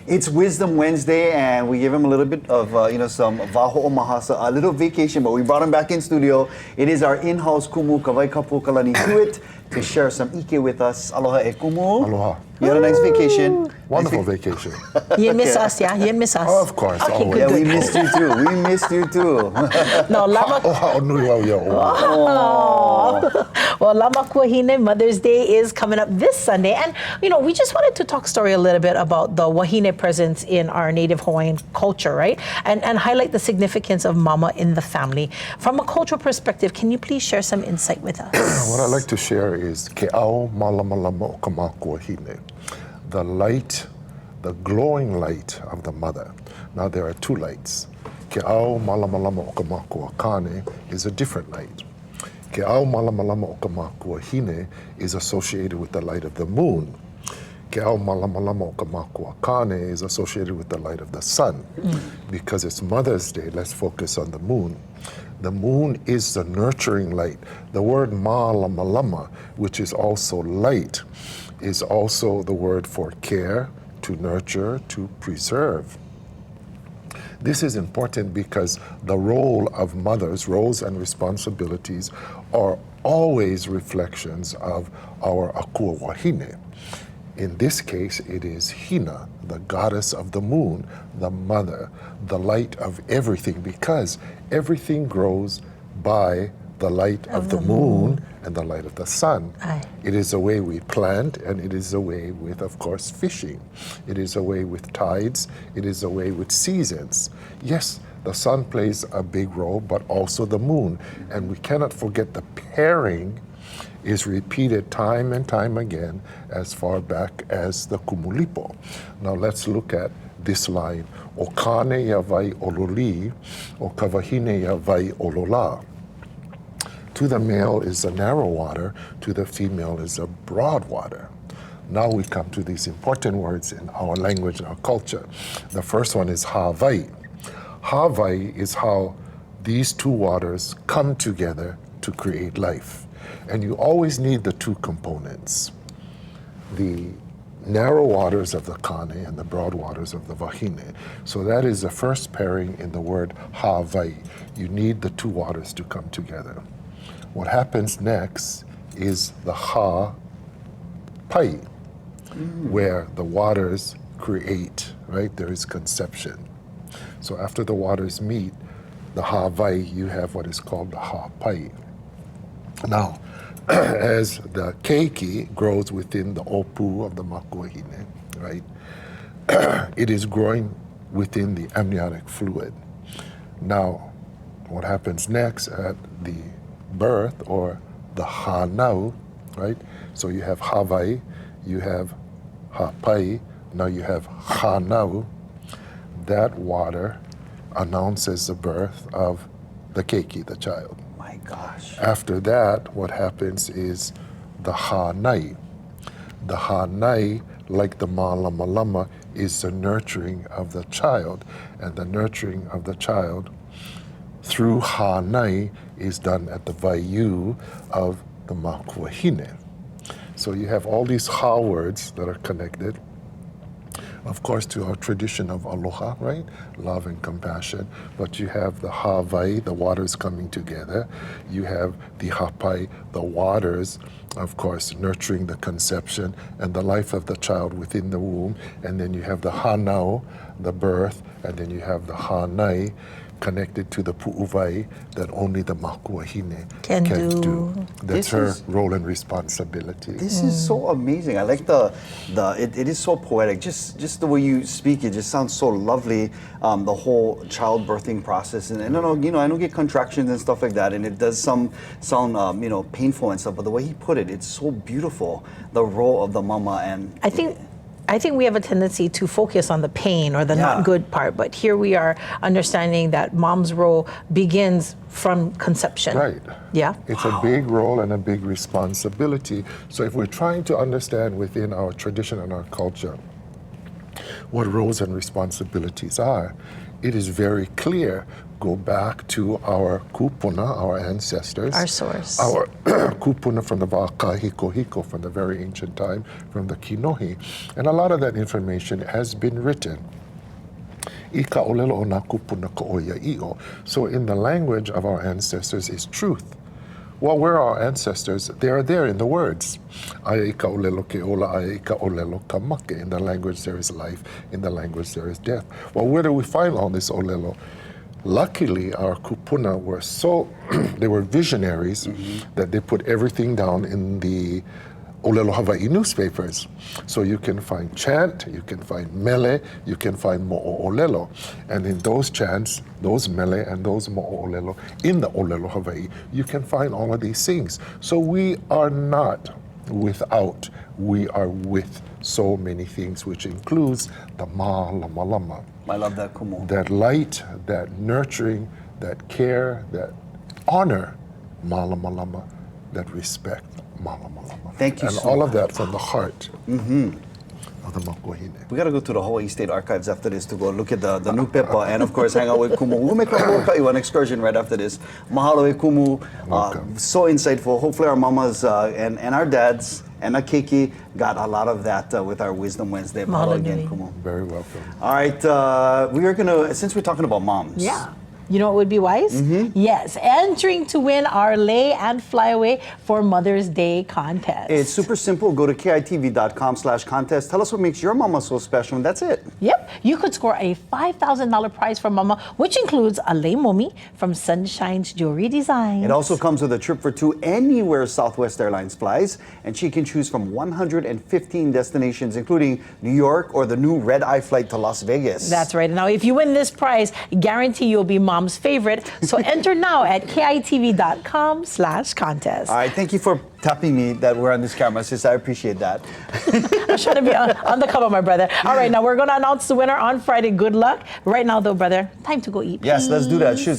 It's Wisdom Wednesday, and we give him a little bit of, some vaho'o mahasa, a little vacation, but we brought him back in studio. It is our in-house kumu, Kawaikapuokalani Hewett, to share some ʻike with us. Aloha e kumu. Aloha. You had a nice vacation. Wonderful vacation. You miss us, yeah? You miss us. Oh, of course. Okay, always. Yeah, we missed you too. We missed you too. No, lama. Well, mākuahine, Mother's Day is coming up this Sunday. And, we just wanted to talk story a little bit about the wahine presence in our native Hawaiian culture, right? And highlight the significance of mama in the family. From a cultural perspective, can you please share some insight with us? What I'd like to share is ke au malamalama o ka mākuahine. The light, the glowing light of the mother. Now there are two lights. Ke au malamalama o ka mākuahine is a different light. Ke au malamalama o ka mākuahine is associated with the light of the moon. Ke au malamalama o ka mākuahine is associated with the light of the sun. Because it's Mother's Day, let's focus on the moon. The moon is the nurturing light. The word malamalama, which is also light, is also the word for care, to nurture, to preserve. This is important because the role of mothers, roles and responsibilities, are always reflections of our akua wahine. In this case, it is Hina, the goddess of the moon, the mother, the light of everything, because everything grows by the light of the moon and the light of the sun. Aye. It is a way we plant, and it is a way with, of course, fishing. It is a way with tides. It is a way with seasons. Yes, the sun plays a big role, but also the moon. And we cannot forget the pairing is repeated time and time again as far back as the kumulipo. Now let's look at this line. O kane ia vai ololi, o ka wahine ia vai olola. To the male is the narrow water, to the female is the broad water. Now we come to these important words in our language and our culture. The first one is Hawaiʻi. Hawaiʻi is how these two waters come together to create life. And you always need the two components. The narrow waters of the kane and the broad waters of the wahine. So that is the first pairing in the word Hawaiʻi. You need the two waters to come together. What happens next is the ha pai, where the waters create, right? There is conception. So after the waters meet, the Hawaiʻi, you have what is called the ha pai. Now, as the keiki grows within the opu of the mākuahine, right? It is growing within the amniotic fluid. Now, what happens next at the birth, or the hanau, right? So you have Hawaiʻi, you have hapai, now you have hanau. That water announces the birth of the keiki, the child. My gosh. After that, what happens is the hanai. The hanai, like the malamalama, is the nurturing of the child, and the nurturing of the child through hanai is done at the vaiu of the mākuahine. So you have all these ha words that are connected, of course, to our tradition of aloha, right? Love and compassion. But you have the Hawaiʻi, the waters coming together. You have the hapai, the waters, of course, nurturing the conception and the life of the child within the womb. And then you have the hanau, the birth, and then you have the hanai, connected to the pu'uwai, that only the mākuahine can do. That's her role and responsibility. This is so amazing. I like it is so poetic. Just the way you speak, it just sounds so lovely. The whole childbirthing process, and I don't get contractions and stuff like that, and it does sound painful and stuff. But the way he put it, it's so beautiful. The role of the mama, and I think we have a tendency to focus on the pain or the not good part, but here we are understanding that mom's role begins from conception. Right. Yeah. It's a big role and a big responsibility. So if we're trying to understand within our tradition and our culture, what roles and responsibilities are. It is very clear. Go back to our kupuna, our ancestors. Our source. Our kupuna from the Hiko from the very ancient time, from the Kinohi. And a lot of that information has been written. Ika olelo o nā kupuna ko oia i'o. So in the language of our ancestors is truth. Well, where are our ancestors? They are there in the words. Aya ika olelo ke ola, aya ika olelo ka make. In the language there is life, in the language there is death. Well, where do we find all this olelo? Luckily, our kupuna were they were visionaries that they put everything down in the Olelo Hawaiʻi newspapers. So you can find chant, you can find mele, you can find mo'o olelo. And in those chants, those mele and those mo'o olelo, in the Olelo Hawaiʻi, you can find all of these things. So we are not without, we are with so many things, which includes the ma lama lama. I love that, kumu. That light, that nurturing, that care, that honor, ma lama lama, that respect, ma lama lama. Thank you and so all much. of that from the heart of the mākuahine. We got to go to the Hawaii State Archives after this to go look at the new pepa and, of course, hang out with Kumu. We'll make an excursion right after this. Mahalo e Kumu. So insightful. Hopefully our mamas and our dads and our keiki got a lot of that with our Wisdom Wednesday. Mahalo again, Kumu. Very welcome. All right. We are going to, since we're talking about moms. Yeah. You know what would be wise? Yes, entering to win our lay and flyaway for Mother's Day contest. It's super simple. Go to kitv.com/contest. Tell us what makes your mama so special, and that's it. Yep, you could score a $5,000 prize for Mama, which includes a lei momi from Sunshine's Jewelry Designs. It also comes with a trip for two anywhere Southwest Airlines flies, and she can choose from 115 destinations, including New York or the new red-eye flight to Las Vegas. That's right. Now, if you win this prize, guarantee you'll be Mom's favorite. So enter now at kitv.com/contest. All right, thank you for tapping me that we're on this camera, sis. I appreciate that. I'm trying to be on the cover, my brother. All right, now we're going to announce the winner on Friday. Good luck. Right now, though, brother, time to go eat. Yes, let's do that. Shoot.